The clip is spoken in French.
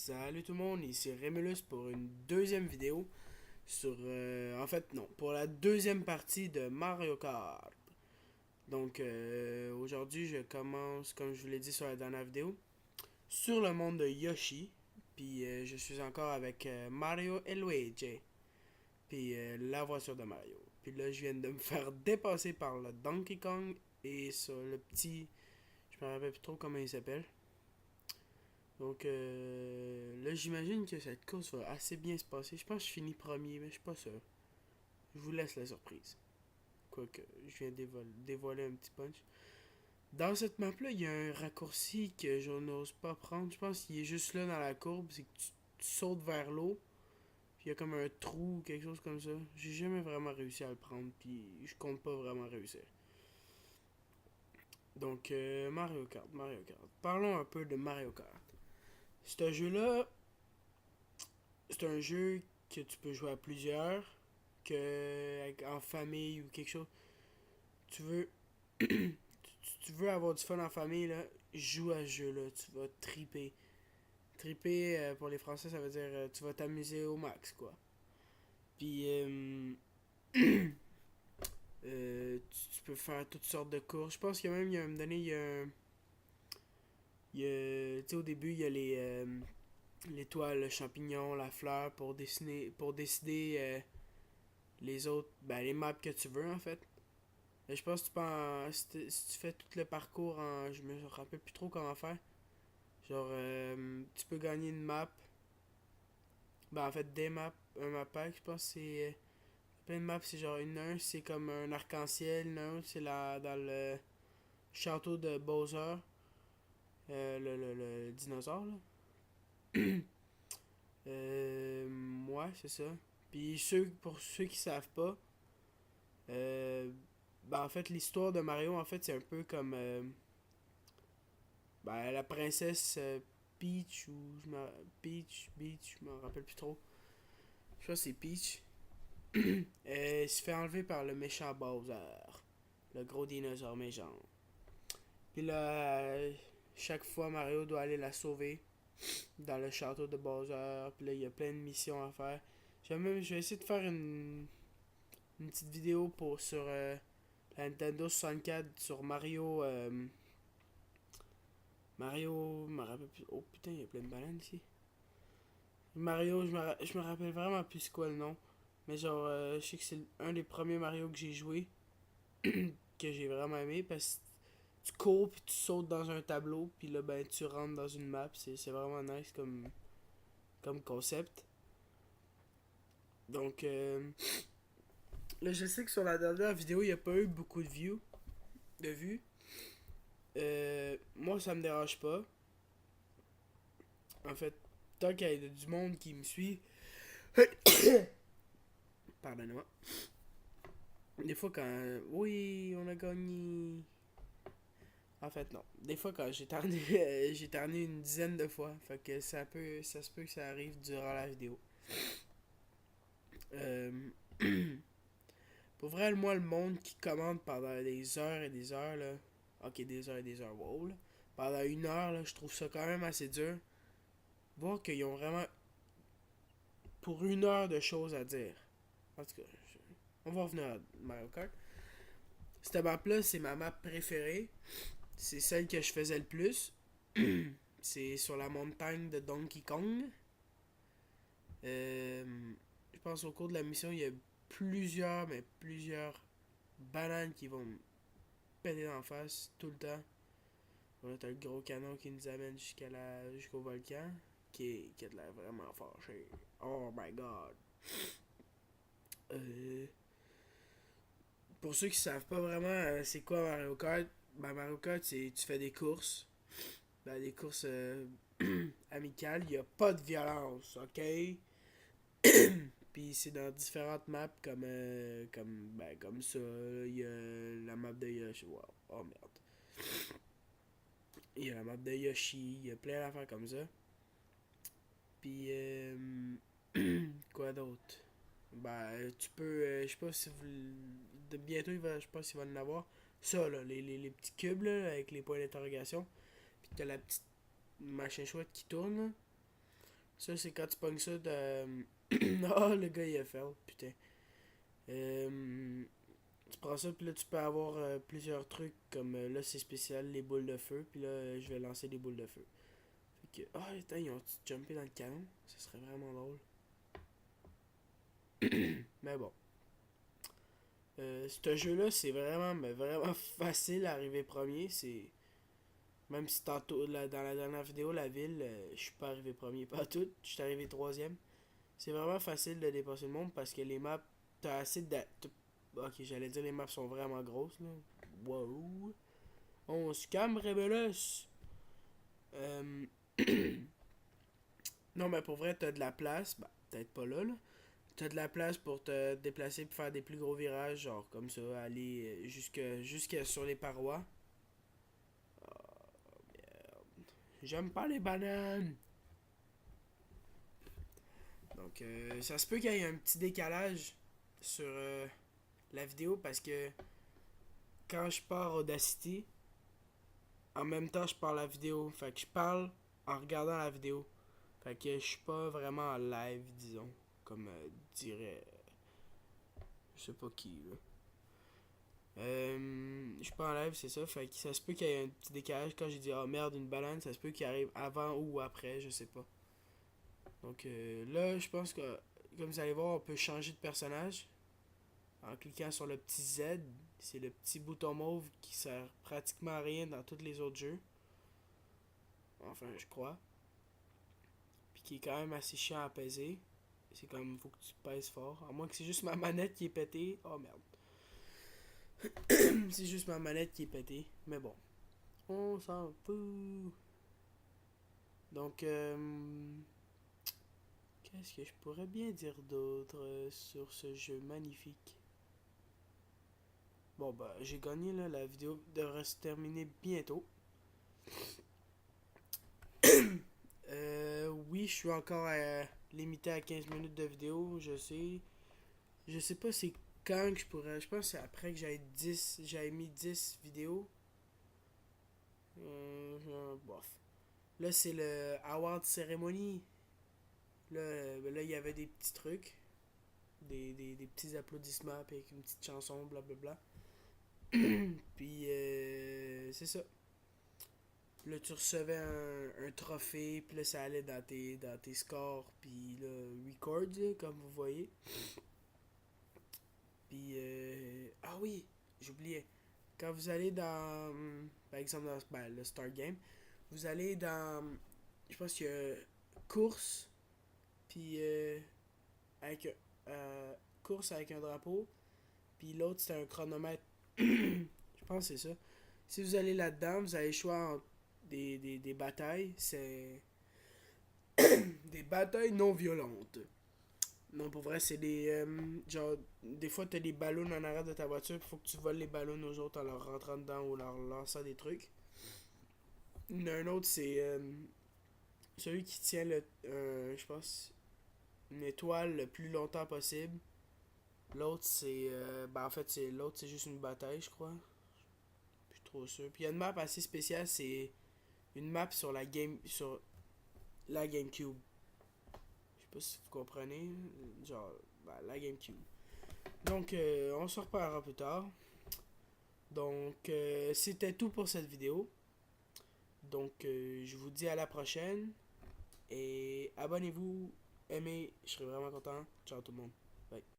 Salut tout le monde, ici Remulus pour une deuxième vidéo sur... en fait, non, pour la deuxième partie de Mario Kart. Donc, aujourd'hui, je commence, comme je vous l'ai dit sur la dernière vidéo, sur le monde de Yoshi. Puis, je suis encore avec Mario et Luigi. Puis, la voiture de Mario. Puis là, je viens de me faire dépasser par le Donkey Kong et sur le petit... Je me rappelle plus trop comment il s'appelle. Donc là, j'imagine que cette course va assez bien se passer. Je pense que je finis premier, mais je suis pas sûr. Je vous laisse la surprise. Quoique, je viens de dévoiler un petit punch. Dans cette map-là, il y a un raccourci que je n'ose pas prendre. Je pense qu'il est juste là dans la courbe. C'est que tu sautes vers l'eau. Puis il y a comme un trou ou quelque chose comme ça. J'ai jamais vraiment réussi à le prendre. Puis je compte pas vraiment réussir. Donc, Mario Kart, Mario Kart. Parlons un peu de Mario Kart. Ce jeu-là, c'est un jeu que tu peux jouer à plusieurs, en famille ou quelque chose. Tu veux, tu veux avoir du fun en famille, là, joue à ce jeu-là. Tu vas triper. Triper, pour les Français, ça veut dire tu vas t'amuser au max, quoi. Puis, tu peux faire toutes sortes de courses. Je pense que même, il y a un moment donné, tu sais, au début, il y a l'étoile, le champignon, la fleur pour décider les autres, ben les maps que tu veux en fait. Je pense que si tu fais tout le parcours en. Je me rappelle plus trop comment faire. Genre, tu peux gagner une map. Ben en fait, des maps, un map pack, je pense que c'est. Plein de maps, c'est genre un, c'est comme un arc-en-ciel, une autre, c'est dans le château de Bowser, le dinosaure là. Ouais, c'est ça. Puis pour ceux qui savent pas, ben en fait, l'histoire de Mario, en fait, c'est un peu comme ben, la princesse Peach ou Beach, je m'en rappelle plus trop. Je crois que c'est Peach. Elle se fait enlever par le méchant Bowser, le gros dinosaure méchant. Puis là, chaque fois, Mario doit aller la sauver dans le château de Bowser. Puis là, il y a plein de missions à faire. Je vais essayer de faire une petite vidéo sur la Nintendo 64 sur Mario. Mario, je me rappelle plus. Oh putain, il y a plein de bananes ici. Mario, je me rappelle vraiment plus c'est quoi le nom. Mais genre, je sais que c'est un des premiers Mario que j'ai joué. Que j'ai vraiment aimé parce que tu cours puis tu sautes dans un tableau. Puis là, ben, tu rentres dans une map. C'est vraiment nice comme concept. Donc, là, je sais que sur la dernière vidéo, il n'y a pas eu beaucoup de vues. Moi, ça me dérange pas. En fait, tant qu'il y a du monde qui me suit, pardonnez-moi. Des fois quand... Oui, on a gagné. En fait, non. Des fois quand j'ai terminé, j'ai terminé une dizaine de fois. Fait que ça se peut que ça arrive durant la vidéo. Euh, pour vrai, moi, le monde qui commande pendant des heures et des heures, là. Ok, des heures et des heures, wow, là. Pendant une heure, là, je trouve ça quand même assez dur. Voir qu'ils ont vraiment pour une heure de choses à dire. En tout cas, on va revenir à Mario Kart. Cette map-là, c'est ma map préférée. C'est celle que je faisais le plus. C'est sur la montagne de Donkey Kong. Je pense au cours de la mission, il y a plusieurs bananes qui vont me péter en face tout le temps. Là, t'as le gros canon qui nous amène jusqu'au volcan, qui a de l'air vraiment fâché. Oh my god. Euh, pour ceux qui savent pas vraiment c'est quoi Mario Kart, ben Mario Kart, c'est tu fais des courses. Ben, des courses amicales, il n'y a pas de violence, ok? Puis c'est dans différentes maps comme ça. Il y a la map de Yoshi. Wow. Oh merde. Il y a la map de Yoshi. Il y a plein d'affaires comme ça. Puis quoi d'autre? Ben tu peux. Je sais pas si vous. De bientôt, je sais pas s'il va en avoir. Ça là, les petits cubes là, avec les points d'interrogation. Puis t'as la petite machin chouette qui tourne là. Ça, c'est quand tu pognes ça de. Oh, le gars, il a fait, putain. Tu prends ça, puis là, tu peux avoir plusieurs trucs, comme là, c'est spécial, les boules de feu, puis là, je vais lancer des boules de feu. Fait que. Oh, attends, ils ont jumpé dans le canon. Ça serait vraiment drôle. Mais bon. Ce jeu-là, c'est vraiment, mais vraiment facile à arriver premier. C'est. Même si tantôt, dans la dernière vidéo, la ville, je suis pas arrivé premier, pas tout. Je suis arrivé troisième. C'est vraiment facile de dépasser le monde parce que les maps, t'as assez de. Ok, j'allais dire les maps sont vraiment grosses, là. Wow. On se calme, Rebelus. Euh... non, mais pour vrai, t'as de la place. Bah, peut-être pas là, là. T'as de la place pour te déplacer pour faire des plus gros virages, genre comme ça, aller jusque sur les parois. J'aime pas les bananes. Donc, ça se peut qu'il y ait un petit décalage sur la vidéo parce que quand je pars Audacity, en même temps je parle la vidéo. Fait que je parle en regardant la vidéo. Fait que je suis pas vraiment en live, disons. Comme dirait. Je sais pas qui, là. Je suis pas en live, c'est ça. Fait que ça se peut qu'il y ait un petit décalage. Quand j'ai dit oh merde, une banane, ça se peut qu'il arrive avant ou après, je sais pas. Donc là, je pense que, comme vous allez voir, on peut changer de personnage en cliquant sur le petit Z. C'est le petit bouton mauve qui sert pratiquement à rien dans tous les autres jeux. Enfin, je crois. Puis qui est quand même assez chiant à peser. C'est comme, faut que tu pèses fort. À moins que c'est juste ma manette qui est pétée. Oh merde. C'est juste ma manette qui est pétée. Mais bon. On s'en fout. Donc, qu'est-ce que je pourrais bien dire d'autre sur ce jeu magnifique? Bon, bah, j'ai gagné là. La vidéo devrait se terminer bientôt. Oui, je suis encore limité à 15 minutes de vidéo, je sais. Je sais pas c'est quand que je pourrais. Je pense que c'est après que j'avais mis 10 vidéos. Bof. Là, c'est le Award Ceremony. Là, il y avait des petits trucs. Des petits applaudissements avec une petite chanson, blablabla. Puis, c'est ça. Là, tu recevais un trophée, puis là, ça allait dans tes scores, puis là, record, là, comme vous voyez. Puis, ah oui, j'oubliais. Quand vous allez dans, par exemple, dans le Start Game, vous allez dans, je pense qu'il y a course, puis avec, course avec un drapeau, puis l'autre c'est un chronomètre. Je pense que c'est ça. Si vous allez là-dedans, vous avez le choix entre des batailles. C'est des batailles non violentes. Non, pour vrai, c'est des. Genre, des fois, t'as des ballons en arrière de ta voiture, il faut que tu voles les ballons aux autres en leur rentrant dedans ou leur lançant des trucs. Il y en a un autre, c'est celui qui tient je pense, une étoile le plus longtemps possible. L'autre, c'est. Ben, en fait, l'autre, c'est juste une bataille, je crois. Je suis trop sûr. Puis il y a une map assez spéciale, c'est une map sur la GameCube. Je sais pas si vous comprenez. Genre, ben, la GameCube. Donc, on se reparlera plus tard. Donc, c'était tout pour cette vidéo. Donc, je vous dis à la prochaine. Et abonnez-vous, aimez, je serai vraiment content. Ciao tout le monde. Bye.